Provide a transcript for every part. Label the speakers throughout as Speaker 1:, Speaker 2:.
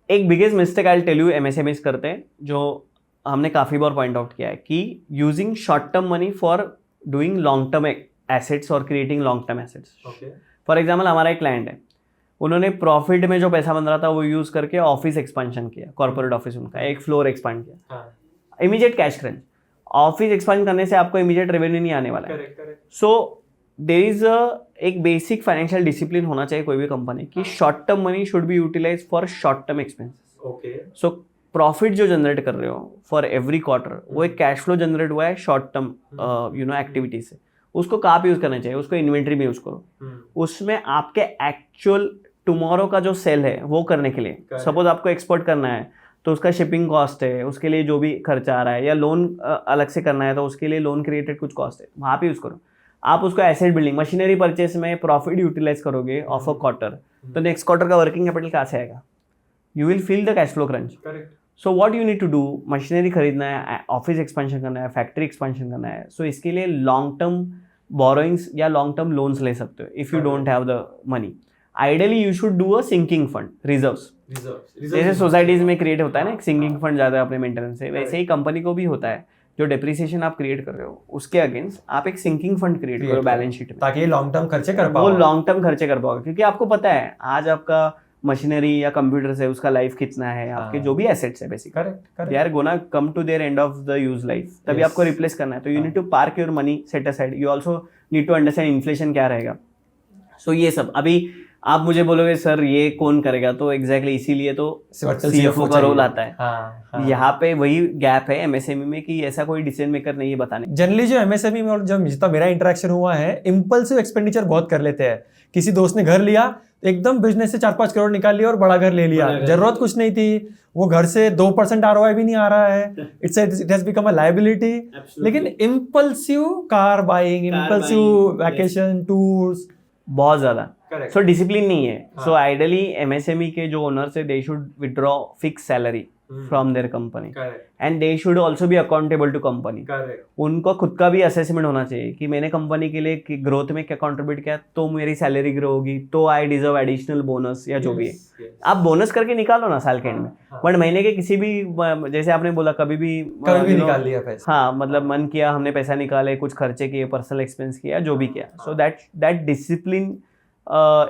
Speaker 1: एक biggest mistake I tell you MSMEs करते हैं, जो हमने काफ़ी बार पॉइंट आउट किया है कि using short term money for doing long term assets और creating long term assets. For example हमारा एक क्लाइंट है, उन्होंने प्रॉफिट में जो पैसा बन रहा था वो यूज़ करके ऑफिस एक्सपेंशन किया, कॉर्पोरेट ऑफिस उनका एक फ्लोर एक्सपांड किया, immediate cash crunch. Office expand करने से आपको इमीडिएट रेवेन्यू नहीं आने वाला है। सो देयर इज एक बेसिक फाइनेंशियल डिसिप्लिन होना चाहिए कोई भी कंपनी की, short term money should be utilise for short term expenses. So profit जो जनरेट कर रहे हो फॉर एवरी क्वार्टर, वो एक कैश फ्लो जनरेट हुआ है शॉर्ट टर्म एक्टिविटी से, उसको कहाँ पे यूज करना चाहिए, उसको इन्वेंट्री में यूज करो। उसमें आपके एक्चुअल टुमारो का जो सेल है वो करने के लिए, सपोज आपको एक्सपोर्ट करना है तो उसका शिपिंग कॉस्ट है, उसके लिए जो भी खर्चा आ रहा है, या लोन अलग से करना है तो उसके लिए लोन क्रिएटेड कुछ कॉस्ट है, वहाँ पे यूज करो। आप उसको एसेट बिल्डिंग, मशीनरी परचेस में प्रॉफिट यूटिलाइज करोगे ऑफ अ क्वार्टर, तो नेक्स्ट क्वार्टर का वर्किंग कैपिटल कहाँ से आएगा? You will feel the cash flow crunch. So what you need to do, machinery खरीदना है, ऑफिस एक्सपेंशन करना है, फैक्ट्री एक्सपेंशन करना है, सो इसके लिए लॉन्ग टर्म बोरोइंग्स या लॉन्ग टर्म लोन्स ले सकते हो if you don't have the money. Ideally you should do a sinking fund, reserves. जैसे सोसाइटीज में क्रिएट होता है ना एक सिंकिंग फंड ज़्यादा अपने मेंटेनेंस से, वैसे ही कंपनी को भी होता है। जो डेप्रिसिएशन आप क्रिएट कर रहे हो उसके अगेंस्ट आप एक सिंकिंग फंड क्रिएट करो बैलेंस शीट में,
Speaker 2: ताकि लॉन्ग टर्म खर्चे कर पाओ।
Speaker 1: वो लॉन्ग टर्म खर्चे कर पाओगे, क्योंकि आपको पता है आज आपका मशीनरी या कंप्यूटर है उसका लाइफ कितना है, आपके जो भी एसेट्स है basic they are gonna come to their end of the use life, तभी आपको रिप्लेस करना है। तो you need to park your money set aside, you also need to understand inflation क्या रहेगा। सो ये सब अभी आप मुझे बोलोगे सर ये कौन करेगा, तो एग्जैक्टली इसीलिए तो सीएफओ का रोल आता है। यहाँ पे वही गैप है एमएसएमई में कि ऐसा कोई डिसीजन मेकर नहीं है बताने।
Speaker 2: जनरली जो एमएसएमई में और जब जितना मेरा इंटरेक्शन हुआ है, इम्पल्सिव एक्सपेंडिचर बहुत कर लेते हैं। किसी दोस्त ने घर लिया, एकदम बिजनेस से 4-5 करोड़ निकाल लिया और बड़ा घर ले लिया, जरूरत कुछ नहीं थी, वो घर से 2% ROI भी नहीं आ रहा है, it has become a liability. लेकिन impulsive car buying, impulsive vacation tours
Speaker 1: बहुत ज्यादा, सो डिसिप्लिन नहीं है। सो आइडियली एमएसएमई के जो ओनर्स है they should withdraw fix salary from their company and they should also be accountable to company. उनको खुद का भी असेसमेंट होना चाहिए कि मैंने कंपनी के लिए ग्रोथ में क्या कंट्रीब्यूट किया, तो मेरी सैलरी ग्रो होगी, तो आई डिजर्व एडिशनल बोनस या जो भी है। आप बोनस करके निकालो ना साल के एंड में, बट महीने के किसी भी, जैसे आपने बोला कभी भी
Speaker 2: निकाल लिया पैसा,
Speaker 1: हाँ मतलब मन किया हमने पैसा निकाले, कुछ खर्चे किए, पर्सनल एक्सपेंस किया, जो भी किया। So that discipline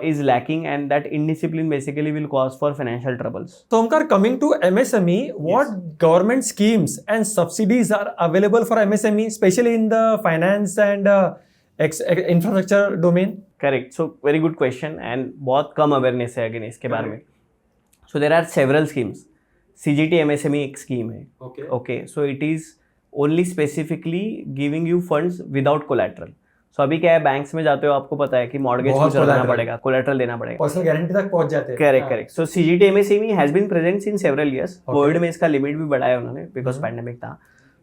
Speaker 1: is lacking, and that indiscipline basically will cause for financial troubles.
Speaker 2: So Omkar, coming to MSME, what government schemes and subsidies are available for MSME, especially in the finance and infrastructure domain?
Speaker 1: Correct. So very good question, and बहुत कम awareness है again इसके बारे में. So there are several schemes. CGT MSME एक scheme है. Okay. So it is only specifically giving you funds without collateral. सो अभी क्या है, बैंक्स में जाते हो आपको पता है कि मॉर्गेज कुछ रखना पड़ेगा, कोलैटरल देना पड़ेगा,
Speaker 2: पर्सनल गारंटी तक पहुंच जाते हैं।
Speaker 1: Correct. So CGT MSME has been present since several years. Covid में इसका लिमिट भी बढ़ाया उन्होंने बिकॉज पैंडेमिक था।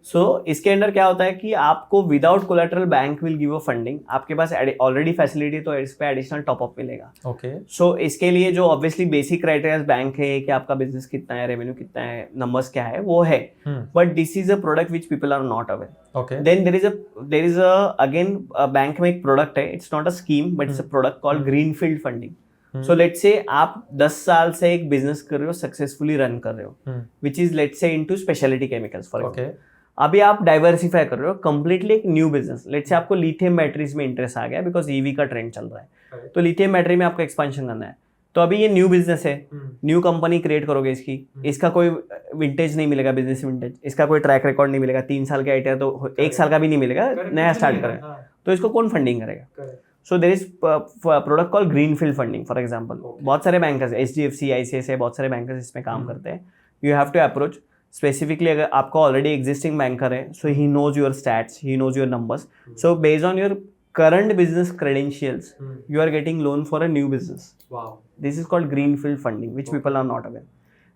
Speaker 1: सो इसके अंदर क्या होता है कि आपको without collateral bank will give a funding, आपके पास ऑलरेडी फैसिलिटी तो इस पे एडिशनल टॉपअप मिलेगा।
Speaker 2: ओके।
Speaker 1: सो इसके लिए जो ऑब्वियसली बेसिक क्राइटेरिया बैंक है कि आपका बिजनेस कितना है, रेवेन्यू कितना है, नंबर्स क्या है, वो है, but this is a product which people are not aware.
Speaker 2: Okay.
Speaker 1: Then there is again bank में एक प्रोडक्ट है, it's not a scheme but it's a product called greenfield funding. So let's say आप 10 साल से एक business कर रहे हो, सक्सेसफुली रन कर रहे हो, which is let's say into speciality chemicals for example. अभी आप डाइवर्सिफाई कर रहे हो कंप्लीटली एक न्यू बिजनेस, लेट्स से आपको लिथियम बैटरीज में इंटरेस्ट आ गया बिकॉज ईवी का ट्रेंड चल रहा है, तो लिथियम बैटरी में आपको एक्सपेंशन करना है। तो अभी ये न्यू बिजनेस है, न्यू कंपनी क्रिएट करोगे इसकी, इसका कोई विंटेज नहीं मिलेगा, बिजनेस विंटेज, इसका कोई ट्रैक रिकॉर्ड नहीं मिलेगा, 3 साल का आईटीआर तो 1 साल का भी नहीं मिलेगा, नया स्टार्ट करें, तो इसको कौन फंडिंग करेगा? So there is product called greenfield funding for example. बहुत सारे बैंकर्स, एचडीएफसी, आईसीआईसीआई, बहुत सारे बैंकर्स इसमें काम करते हैं। You have to approach specifically, अगर आपका ऑलरेडी एग्जिस्टिंग बैंकर है, so he knows your stats, he knows your numbers, so based on your current business credentials, you are getting loan for a new business.
Speaker 2: Wow.
Speaker 1: This is called greenfield funding, which people are not aware.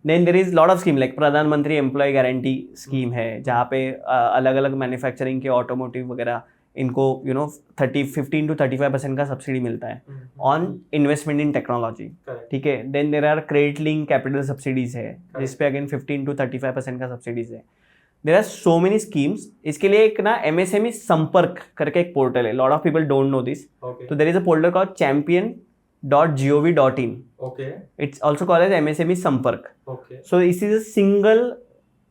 Speaker 1: Then there is lot of scheme like प्रधान मंत्री employ guarantee scheme है, जहाँ पे अलग अलग manufacturing के, automotive वगैरह, इनको 15 to 35% का सब्सिडी मिलता है ऑन इन्वेस्टमेंट इन टेक्नोलॉजी। ठीक है। Then there are credit link capital subsidies है, जिसपे अगेन 15 to 35% का सब्सिडीज है। There are so many schemes. इसके लिए एक ना एमएसएमई संपर्क करके एक पोर्टल है, lot of people don't know this. तो there is a portal called msme.gov.in.
Speaker 2: Okay.
Speaker 1: It's also called as MSME Sampark.
Speaker 2: Okay.
Speaker 1: So this is a single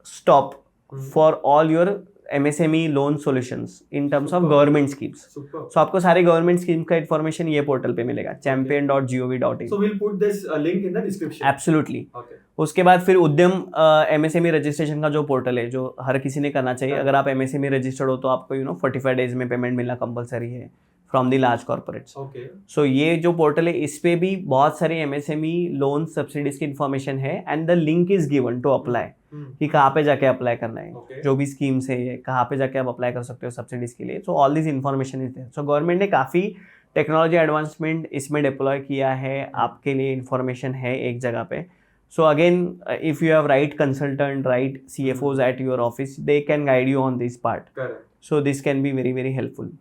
Speaker 1: stop for all your MSME loan solutions in terms of government schemes.
Speaker 2: Super.
Speaker 1: So आपको सारे government scheme का information ये portal पे मिलेगा, champion.gov.in.
Speaker 2: So we'll put this link in the description.
Speaker 1: Absolutely.
Speaker 2: Okay.
Speaker 1: उसके बाद फिर उद्यम MSME रजिस्ट्रेशन का जो पोर्टल है, जो हर किसी ने करना चाहिए. अगर आप MSME रजिस्टर्ड हो तो आपको 45 डेज में पेमेंट मिलना कंपलसरी है from the large corporates.
Speaker 2: Okay.
Speaker 1: सो ये जो पोर्टल है इस पे भी बहुत सारी MSME लोन सब्सिडीज की इन्फॉर्मेशन है and the link is given to apply कि कहाँ पे जाके अप्लाई करना है.
Speaker 2: Okay.
Speaker 1: जो भी स्कीम्स है ये कहाँ पे जाके आप अप्लाई कर सकते हो सब्सिडीज के लिए. So all this information is there. So government ने काफ़ी टेक्नोलॉजी एडवांसमेंट इसमें डिप्लॉय किया है, आपके लिए इन्फॉर्मेशन है एक जगह पे. So again if you have right consultant, right CFOs at your office, they can guide you on this part.
Speaker 2: Correct.
Speaker 1: So this can be very very helpful.